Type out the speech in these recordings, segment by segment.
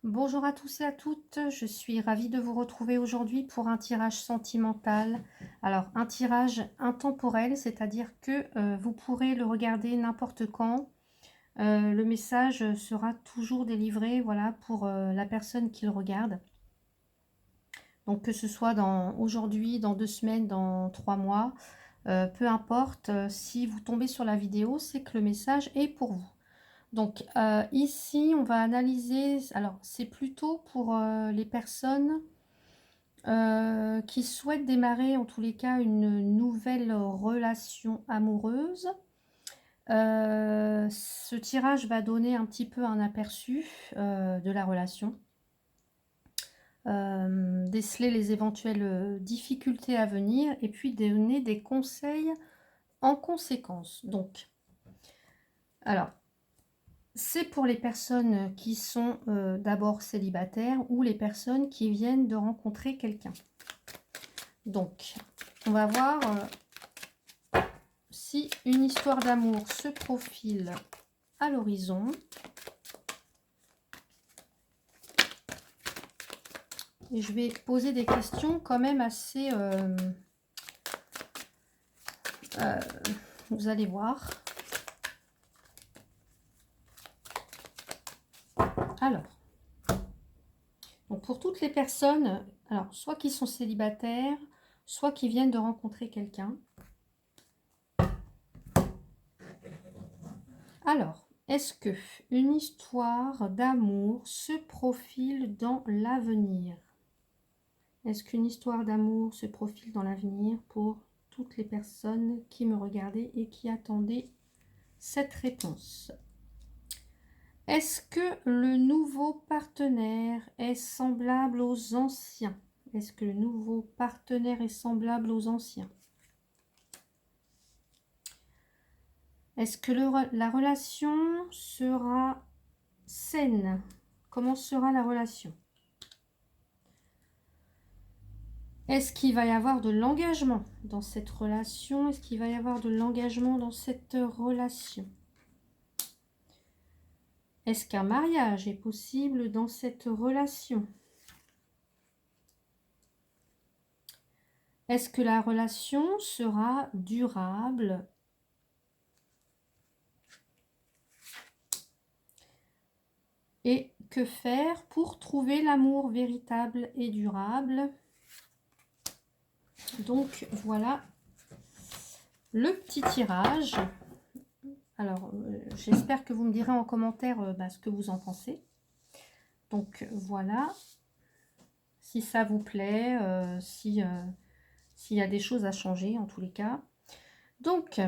Bonjour à tous et à toutes, je suis ravie de vous retrouver aujourd'hui pour un tirage sentimental. Alors, un tirage intemporel, c'est-à-dire que vous pourrez le regarder n'importe quand. Le message sera toujours délivré, voilà, pour la personne qui le regarde. Donc, que ce soit aujourd'hui, dans 2 semaines, dans 3 mois, peu importe, si vous tombez sur la vidéo, c'est que le message est pour vous. Donc ici, on va analyser, alors c'est plutôt pour les personnes qui souhaitent démarrer en tous les cas une nouvelle relation amoureuse. Ce tirage va donner un petit peu un aperçu de la relation, déceler les éventuelles difficultés à venir et puis donner des conseils en conséquence. Donc, alors, c'est pour les personnes qui sont d'abord célibataires ou les personnes qui viennent de rencontrer quelqu'un. Donc, on va voir si une histoire d'amour se profile à l'horizon. Et je vais poser des questions quand même assez... vous allez voir. Alors, donc pour toutes les personnes, alors soit qui sont célibataires, soit qui viennent de rencontrer quelqu'un. Alors, est-ce que une histoire d'amour se profile dans l'avenir? Est-ce qu'une histoire d'amour se profile dans l'avenir pour toutes les personnes qui me regardaient et qui attendaient cette réponse? Est-ce que le nouveau partenaire est semblable aux anciens? Est-ce que le nouveau partenaire est semblable aux anciens? Est-ce que la relation sera saine? Comment sera la relation? Est-ce qu'il va y avoir de l'engagement dans cette relation? Est-ce qu'il va y avoir de l'engagement dans cette relation? Est-ce qu'un mariage est possible dans cette relation? Est-ce que la relation sera durable? Et que faire pour trouver l'amour véritable et durable? Donc voilà le petit tirage. Alors j'espère que vous me direz en commentaire ce que vous en pensez. Donc voilà, si ça vous plaît, s'il y a des choses à changer en tous les cas. Donc,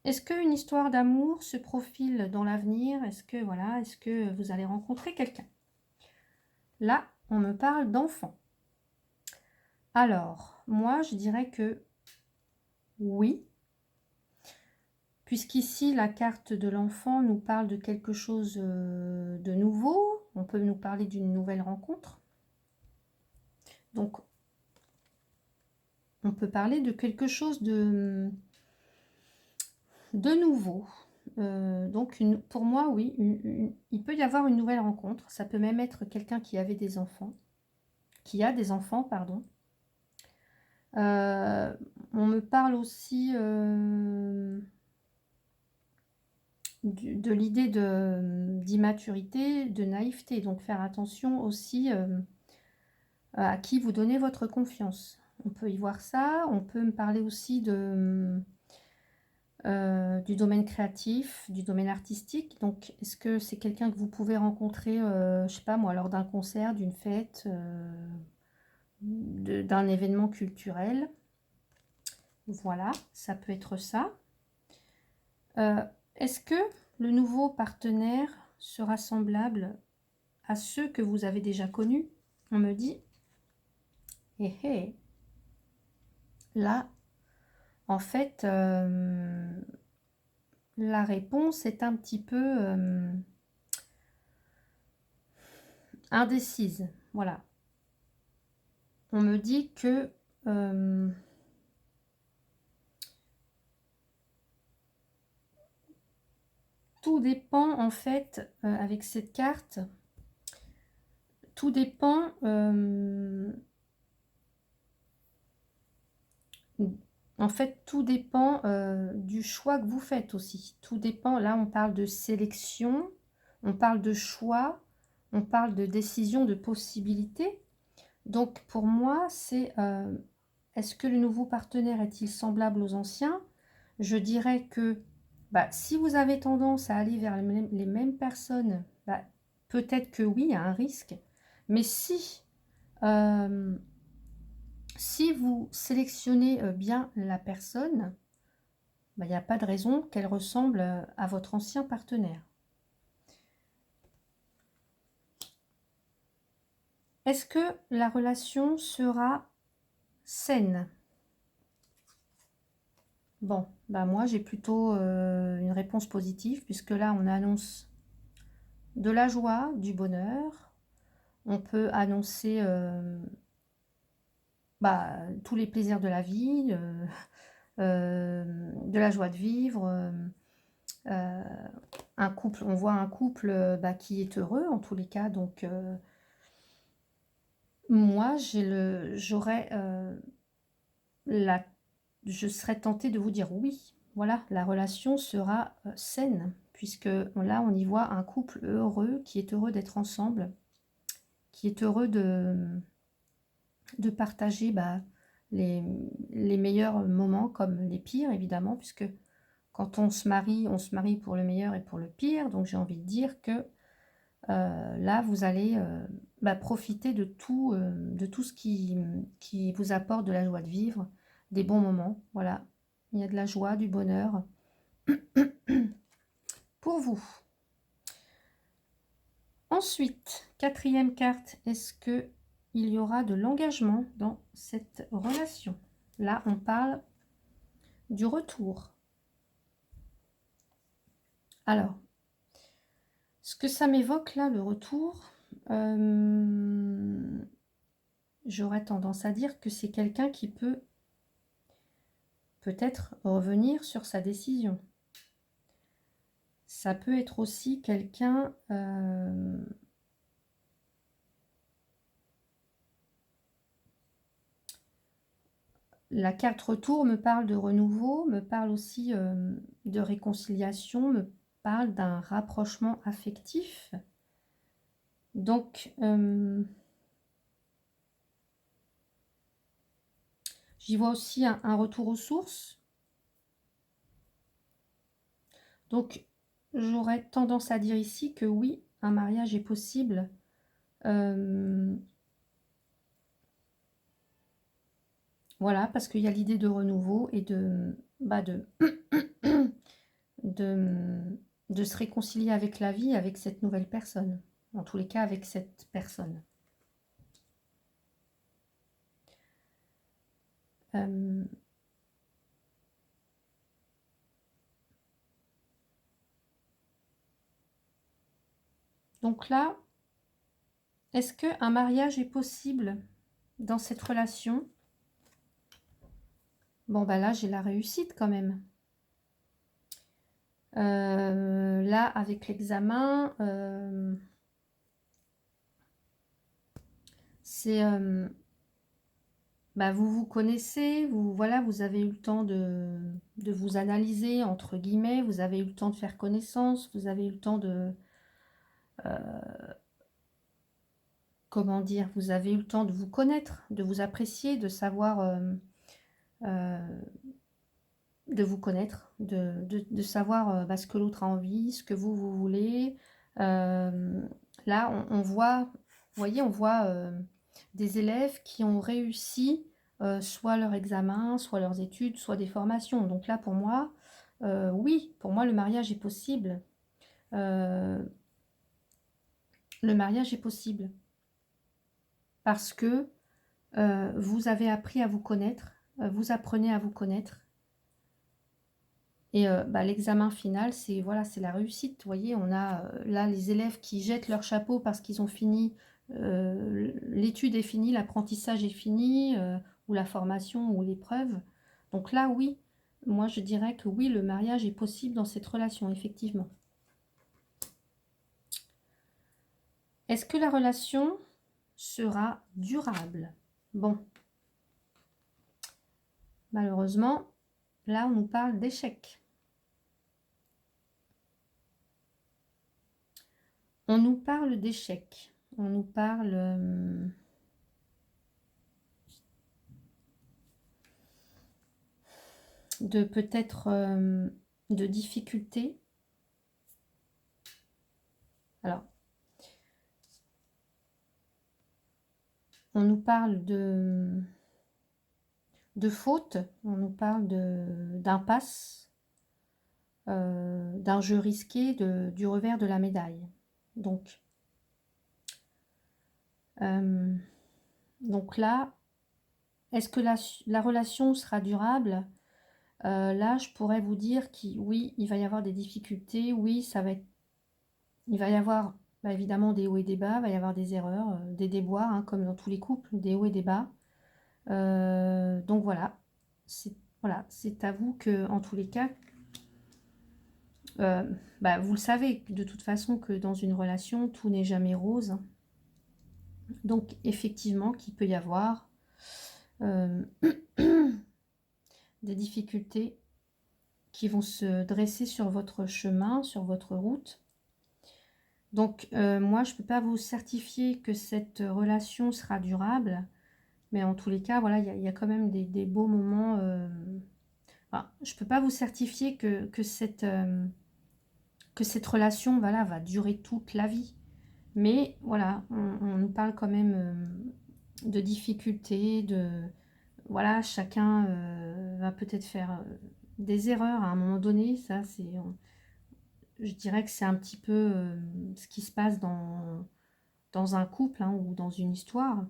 est-ce qu'une histoire d'amour se profile dans l'avenir? Est-ce que vous allez rencontrer quelqu'un? Là, on me parle d'enfant. Alors, moi, je dirais que oui, puisqu'ici, la carte de l'enfant nous parle de quelque chose de nouveau. On peut nous parler d'une nouvelle rencontre. Donc, on peut parler de quelque chose de nouveau. Donc, pour moi, oui, il peut y avoir une nouvelle rencontre. Ça peut même être quelqu'un qui avait des enfants, qui a des enfants, pardon. On me parle aussi de l'idée d'immaturité, de naïveté. Donc, faire attention aussi à qui vous donnez votre confiance. On peut y voir ça. On peut me parler aussi du domaine créatif, du domaine artistique. Donc, est-ce que c'est quelqu'un que vous pouvez rencontrer, je sais pas moi, lors d'un concert, d'une fête, d'un événement culturel? Voilà, ça peut être ça. Est-ce que le nouveau partenaire sera semblable à ceux que vous avez déjà connus? On me dit, là, en fait, la réponse est un petit peu indécise. Voilà. On me dit que tout dépend en fait avec cette carte tout dépend... en fait, tout dépend du choix que vous faites aussi. Tout dépend, là on parle de sélection, on parle de choix, on parle de décision, de possibilité. Donc pour moi, c'est est-ce que le nouveau partenaire est-il semblable aux anciens? Je dirais que bah, si vous avez tendance à aller vers les mêmes personnes, bah, peut-être que oui, il y a un risque. Mais si vous sélectionnez bien la personne, bah, il n'y a pas de raison qu'elle ressemble à votre ancien partenaire. Est-ce que la relation sera saine? Bon, bah moi j'ai plutôt une réponse positive, puisque là on annonce de la joie, du bonheur. On peut annoncer bah, tous les plaisirs de la vie, de la joie de vivre. Un couple, on voit un couple bah, qui est heureux en tous les cas. Donc moi j'aurais je serais tentée de vous dire oui. Voilà, la relation sera saine, puisque là on y voit un couple heureux, qui est heureux d'être ensemble, qui est heureux de partager bah, les meilleurs moments comme les pires, évidemment, puisque quand on se marie pour le meilleur et pour le pire. Donc j'ai envie de dire que là, vous allez bah, profiter de tout ce qui vous apporte de la joie de vivre, des bons moments. Voilà, il y a de la joie, du bonheur pour vous. Ensuite, quatrième carte, est-ce que il y aura de l'engagement dans cette relation? Là, on parle du retour. Alors, ce que ça m'évoque là, le retour, j'aurais tendance à dire que c'est quelqu'un qui peut peut-être revenir sur sa décision. Ça peut être aussi quelqu'un... la carte retour me parle de renouveau, me parle aussi de réconciliation, me parle d'un rapprochement affectif. Donc, j'y vois aussi un retour aux sources. Donc, j'aurais tendance à dire ici que oui, un mariage est possible. Voilà, parce qu'il y a l'idée de renouveau et bah de se réconcilier avec la vie, avec cette nouvelle personne. En tous les cas, avec cette personne. Donc là, est-ce qu'un mariage est possible dans cette relation? Bon, bah là, j'ai la réussite quand même. Là, avec l'examen, c'est... bah, vous vous connaissez, voilà, vous avez eu le temps de vous analyser, entre guillemets, vous avez eu le temps de faire connaissance, vous avez eu le temps de... comment dire, vous avez eu le temps de vous connaître, de vous apprécier, de savoir... de vous connaître, de savoir bah, ce que l'autre a envie, ce que vous voulez. Là, on voit, vous voyez, on voit des élèves qui ont réussi soit leur examen, soit leurs études, soit des formations. Donc là, pour moi, oui, pour moi, le mariage est possible. Le mariage est possible. Parce que vous avez appris à vous connaître, vous apprenez à vous connaître. Et bah, l'examen final, c'est voilà, c'est la réussite. Vous voyez, on a là les élèves qui jettent leur chapeau parce qu'ils ont fini, l'étude est finie, l'apprentissage est fini, ou la formation, ou l'épreuve. Donc là, oui, moi je dirais que oui, le mariage est possible dans cette relation, effectivement. Est-ce que la relation sera durable. Bon. Malheureusement, là, on nous parle d'échec. On nous parle d'échec. On nous parle de peut-être de difficultés. Alors, on nous parle de faute, on nous parle d'impasse, d'un jeu risqué, du revers de la médaille. Donc là, est-ce que la relation sera durable? Là, je pourrais vous dire oui, il va y avoir des difficultés, oui, il va y avoir évidemment des hauts et des bas, il va y avoir des erreurs, des déboires, hein, comme dans tous les couples, des hauts et des bas. Donc voilà, c'est à vous que, en tous les cas, vous le savez de toute façon que dans une relation, tout n'est jamais rose. Donc effectivement, qu'il peut y avoir des difficultés qui vont se dresser sur votre chemin, sur votre route. Donc moi, je ne peux pas vous certifier que cette relation sera durable, mais en tous les cas, voilà, il y a quand même des beaux moments. Enfin, je ne peux pas vous certifier que cette relation, voilà, va durer toute la vie. Mais voilà, on nous parle quand même de difficultés, voilà, chacun va peut-être faire des erreurs à un moment donné. Ça, je dirais que c'est un petit peu ce qui se passe dans un couple, hein, ou dans une histoire.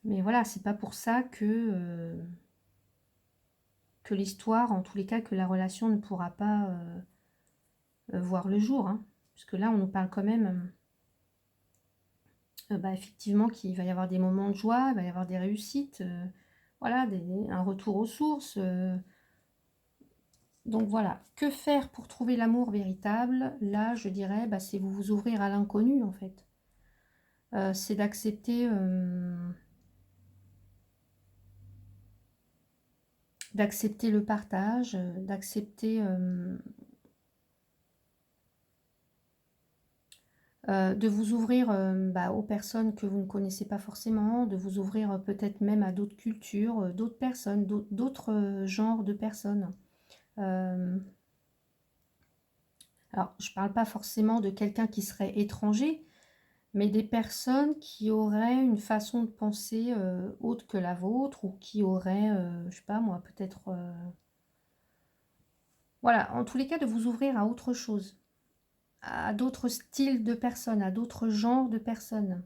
Mais voilà, c'est pas pour ça que l'histoire, en tous les cas, que la relation ne pourra pas voir le jour, hein. Puisque là, on nous parle quand même, effectivement, qu'il va y avoir des moments de joie, il va y avoir des réussites, voilà, un retour aux sources. Donc voilà, que faire pour trouver l'amour véritable? Là, je dirais, c'est vous ouvrir à l'inconnu, en fait. C'est d'accepter le partage, d'accepter de vous ouvrir aux personnes que vous ne connaissez pas forcément, de vous ouvrir peut-être même à d'autres cultures, d'autres personnes, d'autres genres de personnes. Alors, je ne parle pas forcément de quelqu'un qui serait étranger, mais des personnes qui auraient une façon de penser autre que la vôtre, ou qui auraient, je sais pas moi, peut-être... Voilà, en tous les cas, de vous ouvrir à autre chose, à d'autres styles de personnes, à d'autres genres de personnes.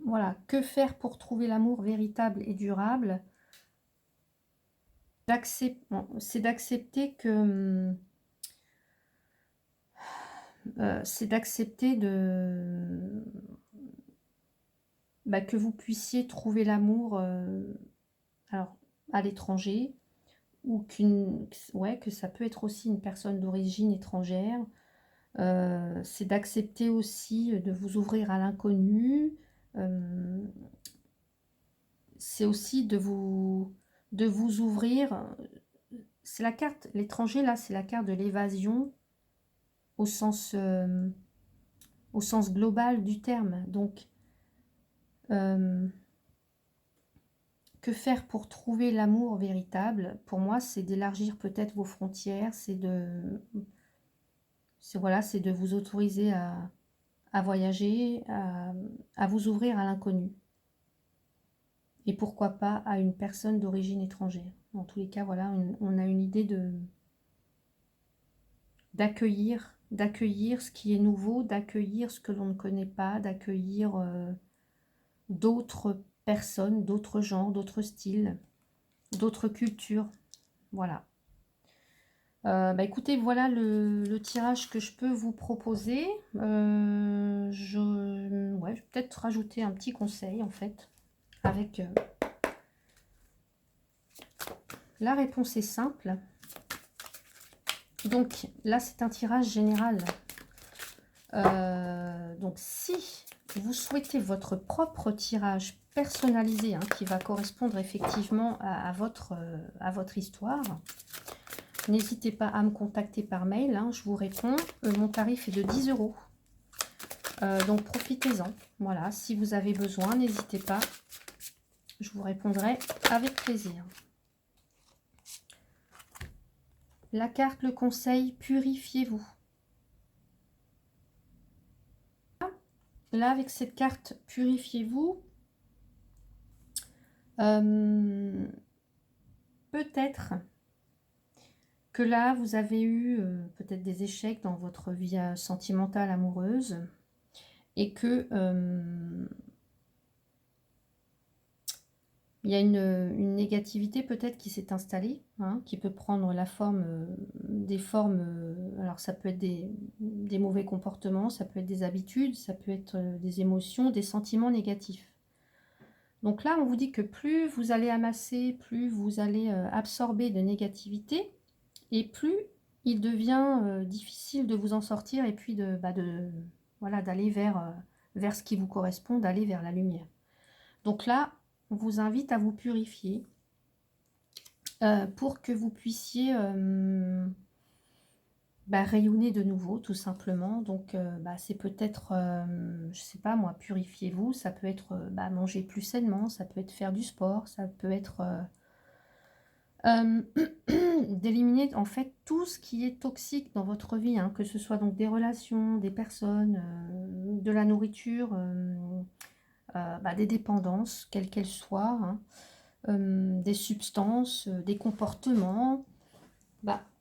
Voilà, que faire pour trouver l'amour véritable et durable? C'est d'accepter que... c'est d'accepter que vous puissiez trouver l'amour alors à l'étranger, ou que ça peut être aussi une personne d'origine étrangère. C'est d'accepter aussi de vous ouvrir à l'inconnu. C'est aussi de vous ouvrir. C'est la carte, l'étranger là, c'est la carte de l'évasion au sens global du terme. Donc, que faire pour trouver l'amour véritable? Pour moi, c'est d'élargir peut-être vos frontières, c'est de vous autoriser à voyager, à vous ouvrir à l'inconnu. Et pourquoi pas à une personne d'origine étrangère. Dans tous les cas, voilà, on a une idée d'accueillir ce qui est nouveau, d'accueillir ce que l'on ne connaît pas, d'accueillir d'autres personnes, d'autres genres, d'autres styles, d'autres cultures. Voilà. Écoutez, voilà le tirage que je peux vous proposer. Je vais peut-être rajouter un petit conseil, en fait, avec... la réponse est simple. Donc, là, c'est un tirage général. Donc, si vous souhaitez votre propre tirage personnalisé, hein, qui va correspondre effectivement à votre histoire, n'hésitez pas à me contacter par mail, hein, je vous réponds. Mon tarif est de 10 €. Donc, profitez-en. Voilà, si vous avez besoin, n'hésitez pas. Je vous répondrai avec plaisir. La carte, le conseil, purifiez-vous. Là, avec cette carte, purifiez-vous. Peut-être que là, vous avez eu peut-être des échecs dans votre vie sentimentale, amoureuse, et que il y a une négativité peut-être qui s'est installée, hein, qui peut prendre la forme, des formes, alors ça peut être des mauvais comportements, ça peut être des habitudes, ça peut être des émotions, des sentiments négatifs. Donc là, on vous dit que plus vous allez amasser, plus vous allez absorber de négativité, et plus il devient difficile de vous en sortir, et puis voilà, d'aller vers ce qui vous correspond, d'aller vers la lumière. Donc là, on vous invite à vous purifier pour que vous puissiez rayonner de nouveau, tout simplement. Donc, c'est peut-être, je sais pas moi, purifiez-vous. Ça peut être manger plus sainement, ça peut être faire du sport, ça peut être d'éliminer en fait tout ce qui est toxique dans votre vie, hein, que ce soit donc des relations, des personnes, de la nourriture, des dépendances, quelles qu'elles soient, hein. Des substances, des comportements.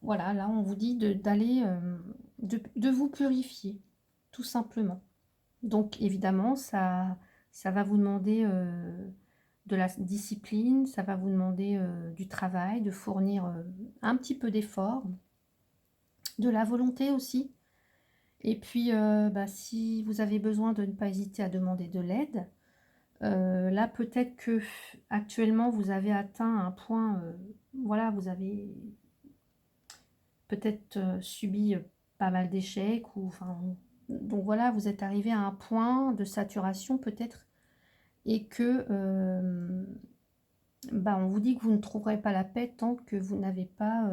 Voilà, là on vous dit d'aller, de vous purifier, tout simplement. Donc évidemment, ça va vous demander de la discipline, ça va vous demander du travail, de fournir un petit peu d'effort, de la volonté aussi. Et puis, si vous avez besoin, de ne pas hésiter à demander de l'aide. Là, peut-être que actuellement vous avez atteint un point, voilà, vous avez peut-être subi pas mal d'échecs, ou enfin, donc voilà, vous êtes arrivé à un point de saturation peut-être, et que on vous dit que vous ne trouverez pas la paix tant que vous n'avez pas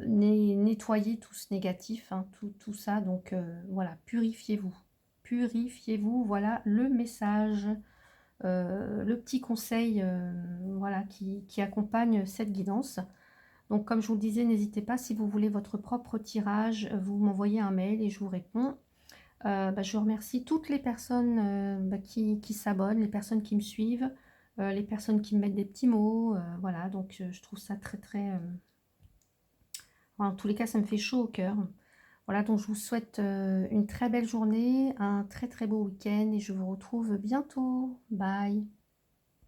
nettoyé tout ce négatif, hein, tout ça. Donc voilà, purifiez-vous. Purifiez-vous, voilà le message. Le petit conseil voilà, qui accompagne cette guidance. Donc comme je vous le disais, n'hésitez pas, si vous voulez votre propre tirage, vous m'envoyez un mail et je vous réponds. Je remercie toutes les personnes qui s'abonnent, les personnes qui me suivent, les personnes qui me mettent des petits mots. Voilà, donc je trouve ça très très... en tous les cas, ça me fait chaud au cœur. Voilà, donc je vous souhaite une très belle journée, un très très beau week-end, et je vous retrouve bientôt. Bye!